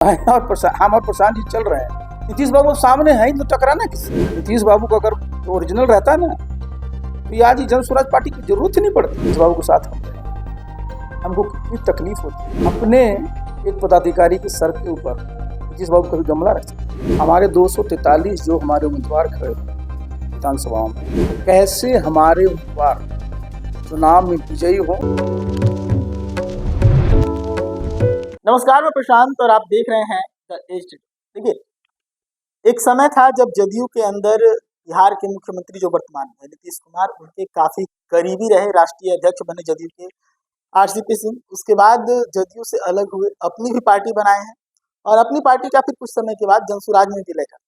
हम और प्रशांत जी चल रहे हैं। नीतीश बाबू सामने है ही तो टकराना किससे? नीतीश बाबू का अगर ओरिजिनल रहता ना तो ये आज ही जन स्वराज पार्टी की जरूरत ही नहीं पड़ती। नीतीश बाबू के साथ हम रहे, हमको कितनी तकलीफ होती है। अपने एक पदाधिकारी के सर के ऊपर नीतीश बाबू कभी गमला रख सकते? हमारे 243 जो हमारे उम्मीदवार खड़े हुए विधानसभाओं में, कैसे हमारे उम्मीदवार चुनाव में विजयी हो। नमस्कार, मैं प्रशांत और आप देख रहे हैं द एज। देखिए, एक समय था जब जदयू के अंदर बिहार के मुख्यमंत्री जो वर्तमान में नीतीश कुमार, उनके काफी करीबी रहे, राष्ट्रीय अध्यक्ष बने जदयू के आरसीपी सिंह। उसके बाद जदयू से अलग हुए, अपनी भी पार्टी बनाए हैं और अपनी पार्टी का फिर कुछ समय के बाद जनसुराज में विलय कर।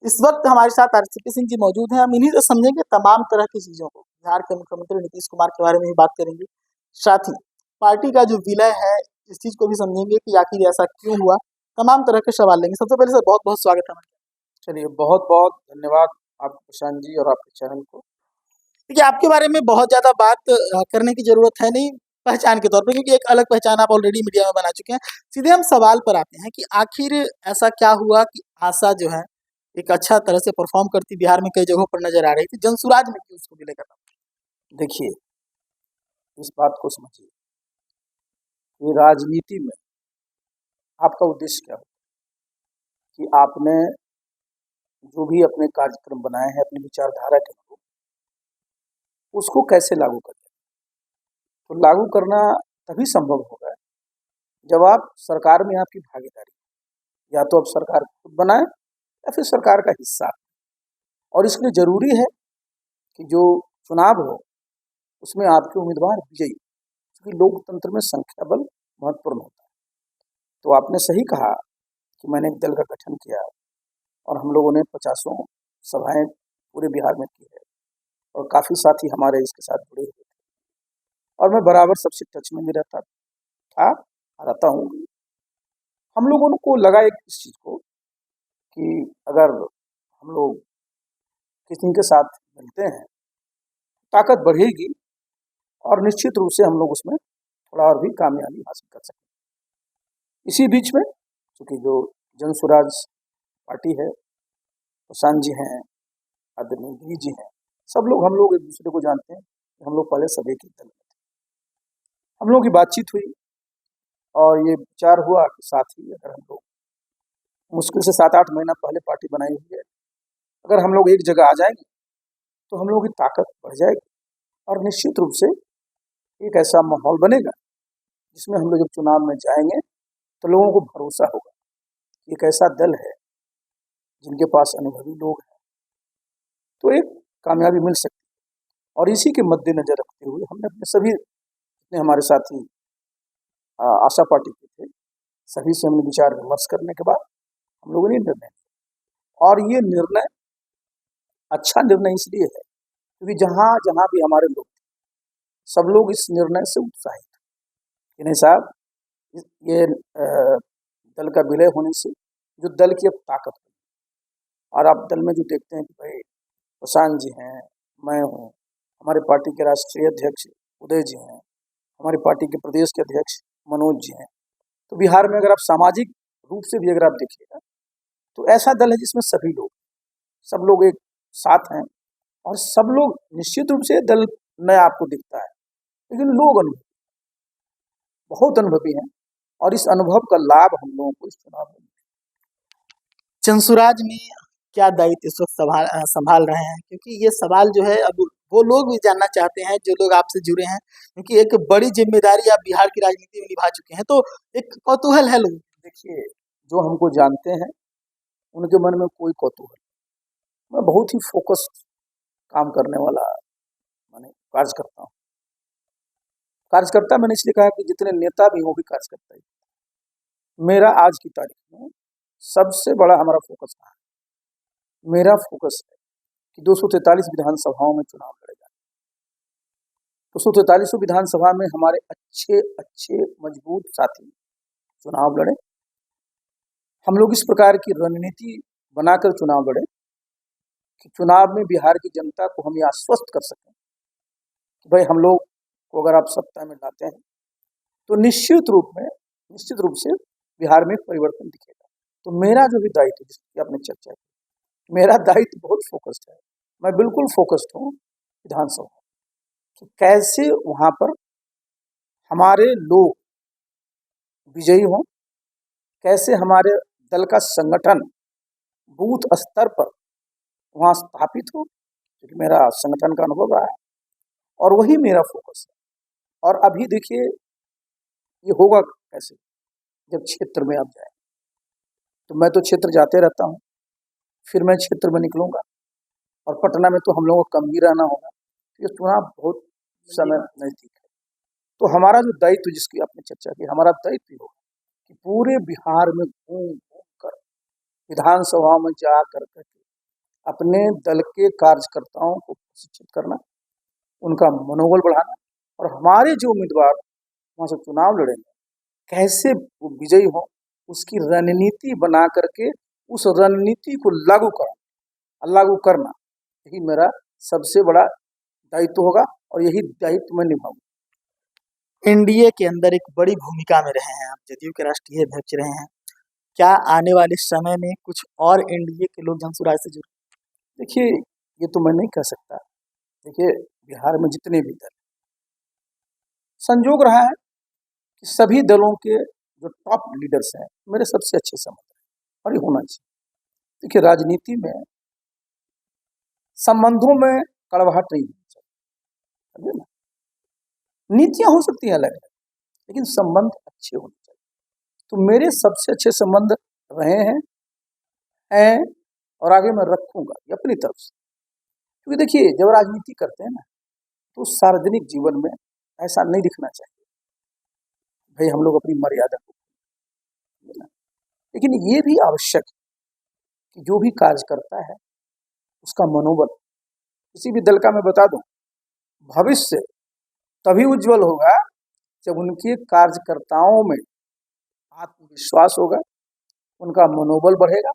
इस वक्त हमारे साथ आरसीपी सिंह जी मौजूद हैं। हम इन्हीं से समझेंगे तमाम तरह की चीजों को, बिहार के मुख्यमंत्री नीतीश कुमार के बारे में ही बात करेंगे, साथ ही पार्टी का जो विलय है इस चीज को भी समझेंगे कि आखिर ऐसा क्यों हुआ। तमाम तरह के सवाल लेंगे। सबसे पहले सर बहुत बहुत स्वागत है। चलिए, बहुत बहुत धन्यवाद आप प्रशांत जी और आपके चैनल को। देखिए, आपके बारे में बहुत ज्यादा बात करने की जरूरत है नहीं, पहचान के तौर पर, क्योंकि एक अलग पहचान आप ऑलरेडी मीडिया में बना चुके हैं। सीधे हम सवाल पर आते हैं कि आखिर ऐसा क्या हुआ कि आशा जो है एक अच्छा तरह से परफॉर्म करती बिहार में कई जगहों पर नजर आ रही थी, जनसुराज में क्यों उसको विलय करना? देखिए, इस बात को समझिए कि राजनीति में आपका उद्देश्य क्या हो कि आपने जो भी अपने कार्यक्रम बनाए हैं अपनी विचारधारा के अनुरूप, उसको कैसे लागू करें। तो लागू करना तभी संभव होगा जब आप सरकार में आपकी भागीदारी, या तो आप सरकार खुद बनाए या फिर सरकार का हिस्सा। और इसलिए जरूरी है कि जो चुनाव हो उसमें आपके उम्मीदवार विजयी, क्योंकि लोकतंत्र में संख्या बल महत्वपूर्ण होता है। तो आपने सही कहा कि मैंने एक दल का गठन किया और हम लोगों ने 50 सभाएं पूरे बिहार में की है और काफ़ी साथी हमारे इसके साथ जुड़े हुए थे और मैं बराबर सबसे टच में भी रहता था, रहता हूँ। हम लोगों को लगा एक इस चीज़ को कि अगर हम लोग किसी के साथ मिलते हैं ताकत बढ़ेगी और निश्चित रूप से हम लोग उसमें थोड़ा और भी कामयाबी हासिल कर सकें। इसी बीच में चूँकि जो जन स्वराज पार्टी है, प्रशांत जी हैं, आदरणीय गिरी जी हैं, सब लोग हम लोग एक दूसरे को जानते हैं। हम लोग पहले सब एक ही दल में थे। हम लोगों की बातचीत हुई और ये विचार हुआ कि साथ ही अगर हम लोग मुश्किल से 7-8 महीना पहले पार्टी बनाई हुई है, अगर हम लोग एक जगह आ जाएंगे तो हम लोगों की ताकत बढ़ जाएगी और निश्चित रूप से एक ऐसा माहौल बनेगा जिसमें हम लोग जब चुनाव में जाएंगे तो लोगों को भरोसा होगा कि एक ऐसा दल है जिनके पास अनुभवी लोग हैं, तो एक कामयाबी मिल सकती है। और इसी के मद्देनजर रखते हुए हमने अपने सभी जितने हमारे साथी आशा पार्टी के थे, सभी से हमने विचार विमर्श करने के बाद हम लोगों ने निर्णय लिया। और ये निर्णय अच्छा निर्णय इसलिए है क्योंकि जहाँ जहाँ भी हमारे लोग थे, सब लोग इस निर्णय से उत्साहित थे कि नहीं साहब, ये दल का विलय होने से जो दल की अब ताकत है, और आप दल में जो देखते हैं कि भाई प्रशांत जी हैं, मैं हूँ, हमारे पार्टी के राष्ट्रीय अध्यक्ष उदय जी हैं, हमारी पार्टी के प्रदेश के अध्यक्ष मनोज जी हैं। तो बिहार में अगर आप सामाजिक रूप से भी अगर आप देखिएगा तो ऐसा दल है जिसमें सब लोग एक साथ हैं और सब लोग निश्चित रूप से दल नया आपको दिखता है, लेकिन लोग अनुभवी, बहुत अनुभवी हैं और इस अनुभव का लाभ हम लोगों को इस चुनाव में। जनसुराज में क्या दायित्व इस वक्त संभाल रहे हैं, क्योंकि ये सवाल जो है अब वो लोग भी जानना चाहते हैं जो लोग आपसे जुड़े हैं, क्योंकि एक बड़ी जिम्मेदारी आप बिहार की राजनीति में निभा चुके हैं, तो एक कौतूहल है लोग। देखिए, जो हमको जानते हैं उनके मन में कोई कौतूहल, मैं बहुत ही फोकस्ड काम करने वाला मैंने कार्यकर्ता हूँ। कार्यकर्ता मैंने इसलिए कहा कि जितने नेता भी वो भी कार्यकर्ता ही। मेरा आज की तारीख में सबसे बड़ा हमारा फोकस कहाँ है? मेरा फोकस है कि 243 विधानसभाओं में चुनाव लड़े जाए। 243 विधानसभा में हमारे अच्छे अच्छे मजबूत साथी चुनाव लड़े। हम लोग इस प्रकार की रणनीति बनाकर चुनाव लड़े कि चुनाव में बिहार की जनता को हम ये आश्वस्त कर सकें कि भाई हम लोग को अगर आप सत्ता में लाते हैं तो निश्चित रूप से बिहार में परिवर्तन दिखेगा। तो मेरा जो भी दायित्व जिसकी आपने चर्चा की, मेरा दायित्व बहुत फोकस्ड है। मैं बिल्कुल फोकस्ड हूँ विधानसभा कि कैसे वहां पर हमारे लोग विजयी हों, कैसे हमारे दल का संगठन बूथ स्तर पर वहां स्थापित हो, क्योंकि मेरा संगठन का अनुभव रहा है और वही मेरा फोकस है। और अभी देखिए ये होगा कैसे, जब क्षेत्र में आप जाए, तो मैं तो क्षेत्र जाते रहता हूँ, फिर मैं क्षेत्र में निकलूंगा और पटना में तो हम लोगों को कम भी रहना होगा, ये चुनाव बहुत समय नजदीक है। तो हमारा जो दायित्व जिसकी आपने चर्चा की, हमारा दायित्व होगा कि पूरे बिहार में घूम घूम कर विधानसभा में जा करके अपने दल के कार्यकर्ताओं को प्रशिक्षित करना, उनका मनोबल बढ़ाना और हमारे जो उम्मीदवार वहां से चुनाव लड़ेंगे कैसे वो विजयी हो, उसकी रणनीति बना करके उस रणनीति को लागू करना, यही मेरा सबसे बड़ा दायित्व होगा और यही दायित्व मैं निभाऊंगा। एनडीए के अंदर एक बड़ी भूमिका में रहे हैं आप, जदयू के राष्ट्रीय अध्यक्ष रहे हैं। क्या आने वाले समय में कुछ और एनडीए के लोग जनसुराज से जुड़े? देखिए ये तो मैं नहीं कह सकता। देखिए बिहार में जितने भी दल, संजोग रहा है कि सभी दलों के जो टॉप लीडर्स हैं मेरे सबसे अच्छे संबंध हैं और ये होना चाहिए। देखिए राजनीति में संबंधों में कड़वाहट नहीं होनी चाहिए, समझे ना। नीतियां हो सकती हैं अलग अलग, लेकिन संबंध अच्छे होने चाहिए। तो मेरे सबसे अच्छे संबंध रहे हैं और आगे मैं रखूंगा ये अपनी तरफ से। क्योंकि देखिए जब राजनीति करते हैं ना, तो सार्वजनिक जीवन में ऐसा नहीं दिखना चाहिए भाई हम लोग अपनी मर्यादा को, लेकिन ये भी आवश्यक है कि जो भी कार्य करता है उसका मनोबल, किसी भी दल का मैं बता दूं, भविष्य तभी उज्जवल होगा जब उनके कार्यकर्ताओं में आत्मविश्वास होगा, उनका मनोबल बढ़ेगा।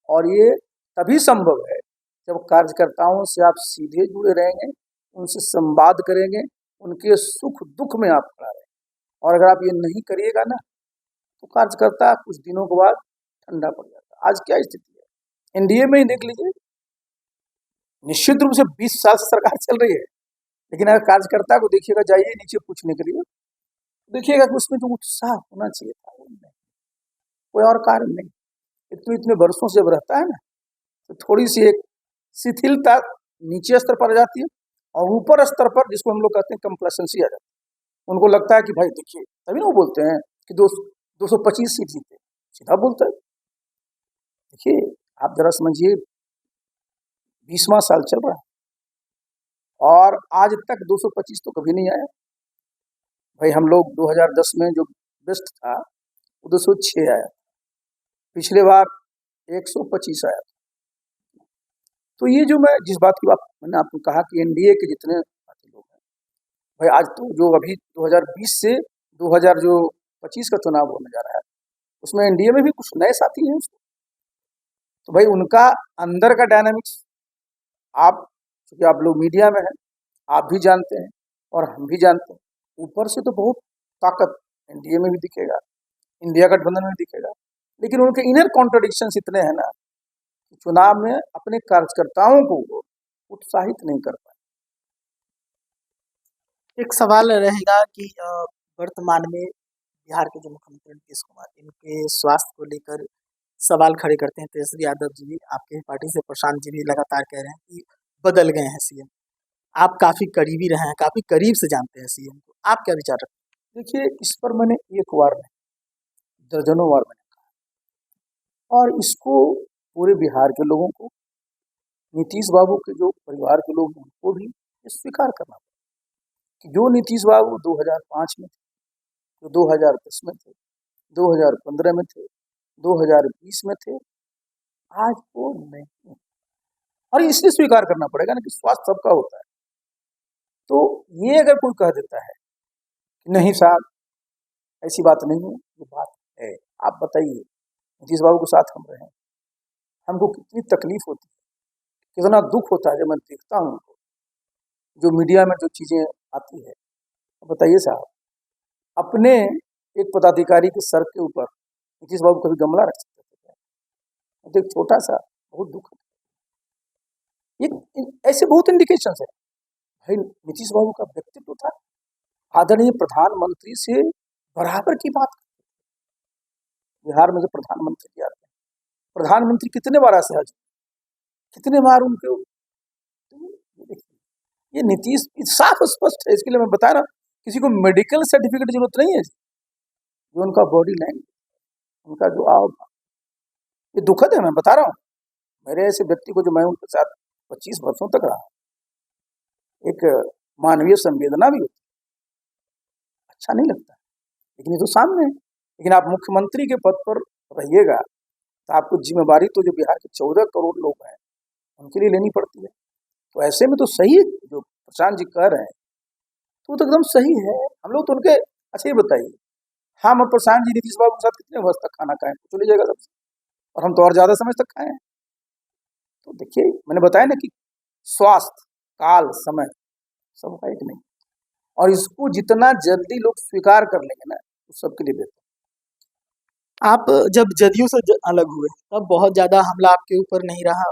और ये तभी संभव है जब कार्यकर्ताओं से आप सीधे जुड़े रहेंगे, उनसे संवाद करेंगे, उनके सुख दुख में आप खड़ा रहेंगे। और अगर आप ये नहीं करिएगा ना, तो कार्यकर्ता कुछ दिनों के बाद ठंडा पड़ जाता है। आज क्या स्थिति है एनडीए में ही देख लीजिए, निश्चित रूप से 20 साल से सरकार चल रही है, लेकिन अगर कार्यकर्ता को देखिएगा, जाइए नीचे पूछने के लिए, देखिएगा कि उसमें तो उत्साह होना चाहिए था, कोई और कारण नहीं। इतने वर्षों से जब रहता है ना, तो थोड़ी सी एक शिथिलता नीचे स्तर पर आ जाती है और ऊपर स्तर पर जिसको हम लोग कहते हैं कंप्लेसेंसी आ जाती है। उनको लगता है कि भाई देखिए, तभी ना वो बोलते हैं कि 225 सीट जीते, सीधा बोलता है। देखिए आप जरा समझिए, 20वां साल चल रहा है और आज तक 225 तो कभी नहीं आया भाई। हम लोग 2010 में जो बेस्ट था वो 206 आया, पिछले बार 125 आया। तो ये जो मैं जिस बात की बात मैंने आपको कहा कि एनडीए के जितने साथी लोग हैं भाई, आज तो जो अभी 2020 से 2025 का चुनाव होने जा रहा है, उसमें एनडीए में भी कुछ नए साथी हैं उसको। तो भाई उनका अंदर का डायनामिक्स आप, क्योंकि आप लोग मीडिया में हैं, आप भी जानते हैं और हम भी जानते हैं। ऊपर से तो बहुत ताकत एनडीए में भी दिखेगा, इंडिया गठबंधन में दिखेगा, लेकिन उनके इनर कॉन्ट्रडिक्शंस इतने हैं ना, चुनाव में अपने कार्यकर्ताओं को उत्साहित नहीं कर पाए। एक सवाल रहेगा कि वर्तमान में बिहार के जो मुख्यमंत्री नीतीश कुमार, इनके स्वास्थ्य को लेकर सवाल खड़े करते हैं तेजस्वी यादव जी भी, आपके ही पार्टी से प्रशांत जी भी लगातार कह रहे हैं कि बदल गए हैं सीएम। आप काफी करीबी रहे हैं, काफी करीब से जानते हैं सीएम को, आप क्या विचार रखते हैं? देखिए इस पर मैंने एक बार नहीं, दर्जनों बार मैंने कहा और इसको पूरे बिहार के लोगों को, नीतीश बाबू के जो परिवार के लोग हैं उनको भी स्वीकार करना पड़ा कि जो नीतीश बाबू 2005 में थे, जो 2010 में थे, 2015 में थे, 2020 में थे, आज वो नहीं। और इसलिए स्वीकार करना पड़ेगा ना कि स्वास्थ्य सबका होता है। तो ये अगर कोई कह देता है कि नहीं साहब ऐसी बात नहीं है, ये बात है। आप बताइए, नीतीश बाबू के साथ हम रहे, हमको कितनी तकलीफ होती है, कितना दुख होता है जब मैं देखता हूँ उनको, जो मीडिया में जो चीजें आती है। बताइए साहब, अपने एक पदाधिकारी के सर के ऊपर नीतीश बाबू कभी गमला रख सकते थे क्या? तो एक छोटा सा बहुत दुख ये ऐसे बहुत इंडिकेशन है भाई। नीतीश बाबू का व्यक्तित्व था, आदरणीय प्रधानमंत्री से बराबर की बात। बिहार में जो प्रधानमंत्री किया था, प्रधानमंत्री कितने बार ऐसे हाजिर, कितने बार उनके ये नीतीश साफ स्पष्ट है। इसके लिए मैं बता रहा हूँ, किसी को मेडिकल सर्टिफिकेट जरूरत नहीं है। जो उनका बॉडी लैंग्वेज, उनका जो आओ, ये दुखद है। मैं बता रहा हूँ, मेरे ऐसे व्यक्ति को जो मैं उनके साथ 25 वर्षों तक रहा, एक मानवीय संवेदना भी होती, अच्छा नहीं लगता, लेकिन ये तो सामने है। लेकिन आप मुख्यमंत्री के पद पर रहिएगा तो आपको जिम्मेवारी तो जो बिहार के 14 करोड़ लोग हैं उनके लिए लेनी पड़ती है। तो ऐसे में तो सही है जो प्रशांत जी कह रहे हैं, तो एकदम सही है। हम लोग तो उनके, अच्छा ये बताइए, हम और प्रशांत जी नीतीश बाबू के साथ कितने वर्ष तक खाना खाएं? चले जाएगा सबसे, और हम तो और ज्यादा समय तक खाएं। तो देखिए, मैंने बताया ना कि स्वास्थ्य, काल, समय सब है कि नहीं, और इसको जितना जल्दी लोग स्वीकार कर लेंगे ना, उस सबके लिए बेहतर। आप जब जदयू से अलग हुए तब बहुत ज्यादा हमला आपके ऊपर नहीं रहा,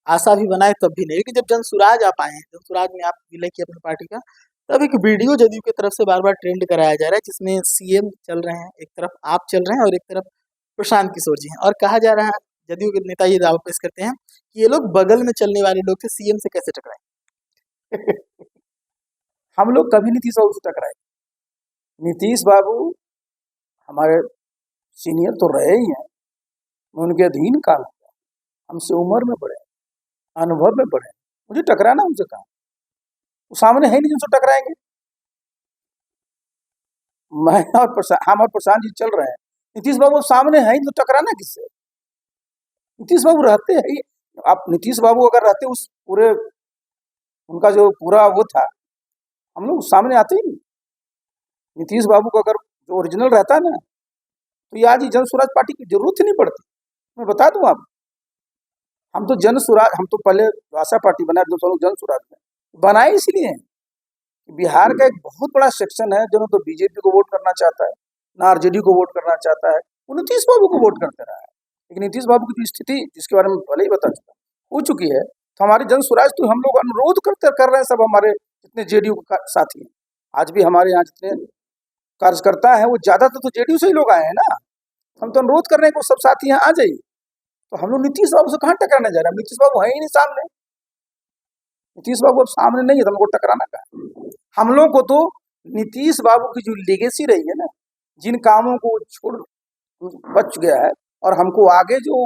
आशा भी बनाए तब भी नहीं, लेकिन जब जनसुराज आप आए हैं, जनसुराज में आप विलय किए अपनी पार्टी का, तब एक वीडियो जदयू की तरफ से बार बार ट्रेंड कराया जा रहा है जिसमें सीएम चल रहे हैं, एक तरफ आप चल रहे हैं और एक तरफ प्रशांत किशोर जी हैं, और कहा जा रहा है, जदयू के नेता ये दावा पेश करते हैं कि ये लोग बगल में चलने वाले लोग थे, सीएम से कैसे टकराए। हम लोग कभी नीतीश बाबू से टकराए? नीतीश बाबू हमारे सीनियर तो रहे ही हैं, मैं उनके अधीन काम किया, हमसे उम्र में बड़े, अनुभव में बड़े, मुझे टकराना उनसे कहा, वो सामने है नहीं जिनसे टकराएंगे। मैं और हम और प्रशांत जी चल रहे हैं, नीतीश बाबू सामने है ही तो टकराना किससे? नीतीश बाबू रहते हैं ही, आप नीतीश बाबू अगर रहते उस पूरे, उनका जो पूरा वो था, हम लोग सामने आते ही नहीं। नीतीश बाबू को अगर जो ओरिजिनल रहता ना, तो ये आज ही जन स्वराज पार्टी की जरूरत ही नहीं पड़ती। मैं बता दूं आप, हम तो जन स्वराज, हम तो पहले आशा पार्टी बनाए, जन स्वराज में बनाए इसलिए हैं कि बिहार का एक बहुत बड़ा सेक्शन है जो तो बीजेपी को वोट करना चाहता है, ना आरजेडी को वोट करना चाहता है, वो नीतीश बाबू को वोट करते रहा है। लेकिन नीतीश बाबू की जो स्थिति, जिसके बारे में पहले ही बता चुका, हो चुकी है, तो हमारी जन स्वराज तो हम लोग अनुरोध कर रहे हैं, सब हमारे जितने जेडीयू का साथी हैं, आज भी हमारे यहाँ जितने कार्यकर्ता है वो ज्यादातर तो जेडीयू से ही लोग आए हैं ना। हम तो अनुरोध कर रहे हैं कि वो सब साथी यहाँ आ जाइए। तो हम लोग नीतीश बाबू से कहाँ टकराने जा रहे हैं? नीतीश बाबू है ही नहीं सामने, नीतीश बाबू अब सामने नहीं है तो हमको टकराना का। हम लोग को तो नीतीश बाबू की जो लेगेसी रही है ना, जिन कामों को छोड़ बच गया है, और हमको आगे जो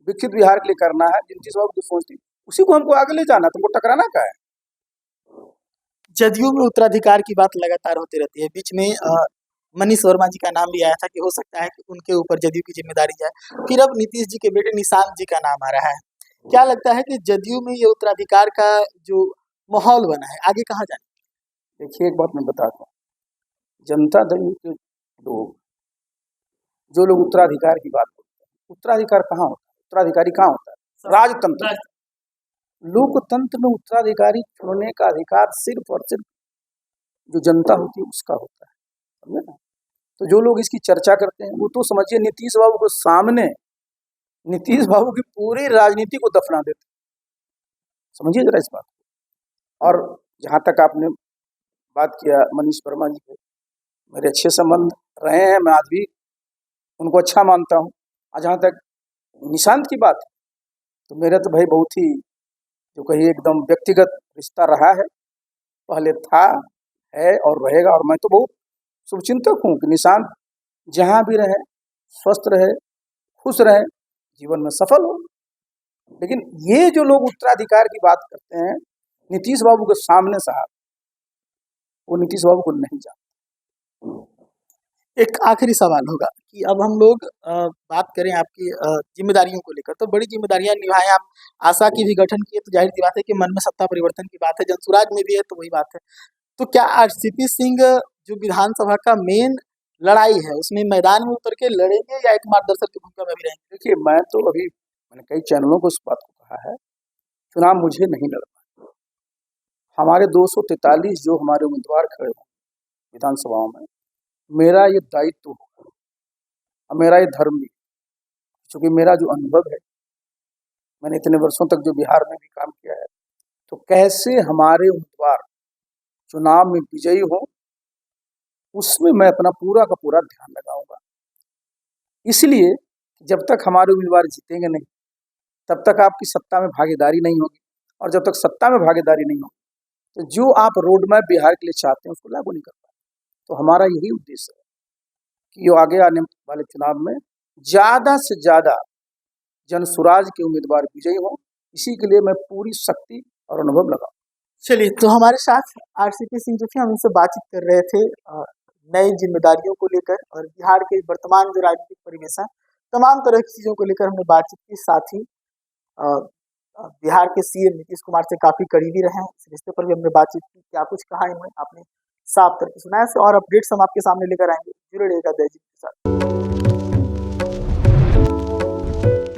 विकसित बिहार के लिए करना है, नीतीश बाबू की सोच थी, उसी को हमको आगे ले जाना, तुमको टकराना का है। जदयू में उत्तराधिकार की बात लगातार होती रहती है, बीच में मनीष वर्मा जी का नाम भी आया था कि हो सकता है कि उनके ऊपर जदयू की जिम्मेदारी जाए, फिर अब नीतीश जी के बेटे निशांत जी का नाम आ रहा है। क्या लगता है कि जदयू में ये उत्तराधिकार का जो माहौल बना है, आगे कहाँ जाए? देखिए, एक बात मैं बताता हूँ, जनता दल के लोग, जो लोग उत्तराधिकार की बात करते हैं, उत्तराधिकार कहाँ होता है? उत्तराधिकारी कहाँ होता है? राजतंत्र। लोकतंत्र में उत्तराधिकारी चुनने का अधिकार सिर्फ और सिर्फ जो जनता होती है उसका होता है, समझे ना? तो जो लोग इसकी चर्चा करते हैं, वो तो समझिए नीतीश बाबू को सामने, नीतीश बाबू की पूरी राजनीति को दफना देते, समझिए जरा इस बात को। और जहाँ तक आपने बात किया मनीष वर्मा जी के, मेरे अच्छे संबंध रहे हैं, मैं आज भी उनको अच्छा मानता हूँ। और जहाँ तक निशांत की बात, तो मेरा तो भाई बहुत ही, जो कहिए एकदम व्यक्तिगत रिश्ता रहा है, पहले था, है और रहेगा। और मैं तो बहुत शुभचिंतक हूँ कि निशांत जहाँ भी रहे, स्वस्थ रहे, खुश रहे, जीवन में सफल हो। लेकिन ये जो लोग उत्तराधिकार की बात करते हैं नीतीश बाबू के सामने, साहब, वो नीतीश बाबू को नहीं जानते। एक आखिरी सवाल होगा कि अब हम लोग बात करें आपकी जिम्मेदारियों को लेकर, तो बड़ी जिम्मेदारियां निभाएं आप, आशा की भी गठन की है, तो जाहिर सी बात है कि मन में सत्ता परिवर्तन की बात है, जनसुराज में भी है तो वही बात है। तो क्या आरसीपी सिंह जो विधानसभा का मेन लड़ाई है उसमें मैदान में उतर के लड़ेंगे या एक मार्गदर्शक की भूमिका में भी रहेंगे? देखिए, मैं तो अभी, मैंने कई चैनलों को इस बात को कहा है, चुनाव मुझे नहीं लड़ना। हमारे 243 जो हमारे उम्मीदवार खड़े हैं विधानसभाओं में, मेरा ये दायित्व होगा और मेरा ये धर्म भी, क्योंकि मेरा जो अनुभव है, मैंने इतने वर्षों तक जो बिहार में भी काम किया है, तो कैसे हमारे उम्मीदवार चुनाव में विजयी हो, उसमें मैं अपना पूरा का पूरा ध्यान लगाऊंगा। इसलिए जब तक हमारे उम्मीदवार जीतेंगे नहीं, तब तक आपकी सत्ता में भागीदारी नहीं होगी, और जब तक सत्ता में भागीदारी नहीं होगी, तो जो आप रोड मैप बिहार के लिए चाहते हैं उसको लागू नहीं कर पाए। तो हमारा यही उद्देश्य है कि जो आगे आने वाले चुनाव में ज्यादा से ज्यादा जनसुराज के उम्मीदवार विजयी हों, इसी के लिए मैं पूरी शक्ति और अनुभव लगाऊं। चलिए, तो हमारे साथ आरसीपी सिंह जो थे, हम इनसे बातचीत कर रहे थे नई जिम्मेदारियों को लेकर और बिहार के वर्तमान जो राजनीतिक परिवेश है, तमाम तरह की चीजों को लेकर हमने बातचीत की। साथ ही बिहार के सीएम नीतीश कुमार से काफी करीबी रहे हैं, इस रिश्ते पर भी हमने बातचीत की। क्या कुछ कहा इन्होंने, आपने साफ करके सुनाया। और अपडेट्स हम आपके सामने लेकर आएंगे। जुड़े रहिएगा दैजिक के साथ।